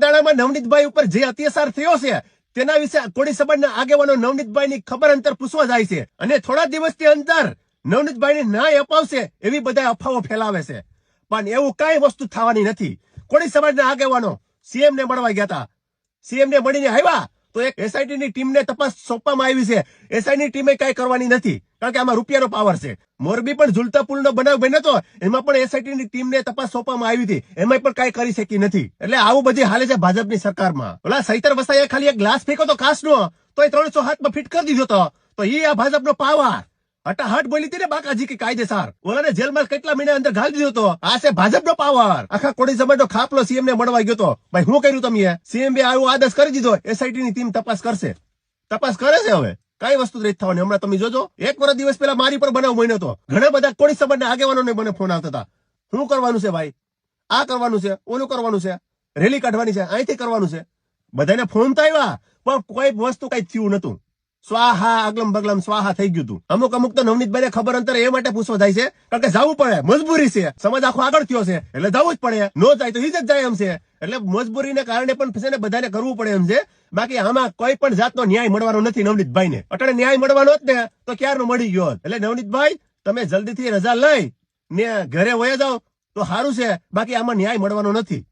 બગદાણામાં નવનીતભાઈ ઉપર જે અત્યાચાર થયો છે તેના વિશે કોળી સમાજના આગેવાનો નવનીતભાઈની ખબર અંતર પૂછવા જાય છે અને થોડા દિવસની અંદર નવનીતભાઈને ન્યાય અપાવશે એવી બધા અફવાઓ ફેલાવે છે, પણ એવું કઈ વસ્તુ થવાની નથી. કોળી સમાજના આગેવાનો સીએમ ને મળવા ગયા હતા, સીએમ ને મળીને આવ્યા તો એક એસઆઈટી ની ટીમને તપાસ સોંપવામાં આવી છે. એસઆઈટી ટીમે કઈ કરવાની નથી, કારણ કે આમાં રૂપિયાનો પાવર છે. મોરબી પણ ઝુલતા પુલનો બનાવ બન્યો હતો, એમાં પણ એસઆઈટી ની ટીમને તપાસ સોંપવામાં આવી હતી, એમાં પણ કઈ કરી શકી નથી. એટલે આવું બધી હાલે છે ભાજપની સરકારમાં. ઓલા સૈતર વસાઈએ ખાલી એક ગ્લાસ ફેંકો તો કાચનો, તો 300 હાથમાં ફિટ કરી દીધો તો એ આ ભાજપનો પાવર. હટાહટ બોલી હતી ને બાકાજી કે કાયદેસર, ઓલાને જેલમાં કેટલા મહિના અંદર ઘાલી દીધો હતો. આ છે ભાજપનો પાવર. આખા કોળી સમાજનો ખાપલો સીએમ ને મળવા ગયો હતો. ભાઈ શું કર્યું તમે? સીએમ આવો આદેશ કરી દીધો, એસઆઈટી ની ટીમ તપાસ કરશે, તપાસ કરે છે. હવે કઈ વસ્તુ નથી થવાની. હમણાં તમે જોજો, 1 વર્ષ દિવસ પહેલા મારી પર બનાવ બન્યો હતો. ઘણા બધા કોળી સમાજના આગેવાનોને મને ફોન આવતા હતા, શું કરવાનું છે ભાઈ, આ કરવાનું છે, ઓલું કરવાનું છે, રેલી કાઢવાની છે, અહીંથી કરવાનું છે. બધાને ફોન તો આવ્યા, પણ કોઈ વસ્તુ કઈ થયું નતું. સ્વાહા અગલમ બગલમ સ્વાહા થઈ ગયું હતું. અમુક તો નવનીતભાઈને ખબર અંતર એ માટે પૂછવા જાય છે, કારણ કે જવું પડે, મજબૂરી છે. સમાજ આખો આગળ થયો છે એટલે જવું જ પડે, નો જાય તો ઇજ્જત જાય એમ છે. એટલે મજબૂરીને કારણે પણ છે ને બધાને કરવું પડે એમ છે. બાકી આમાં કોઈ પણ જાતનો ન્યાય મળવાનો નથી નવનીતભાઈને. અટાણે ન્યાય મળવાનો જ ને તો ક્યારનો મળી ગયો. એટલે નવનીતભાઈ તમે જલ્દીથી રજા લઈ ને ઘરે વયા જાઓ તો સારું છે, બાકી આમાં ન્યાય મળવાનો નથી.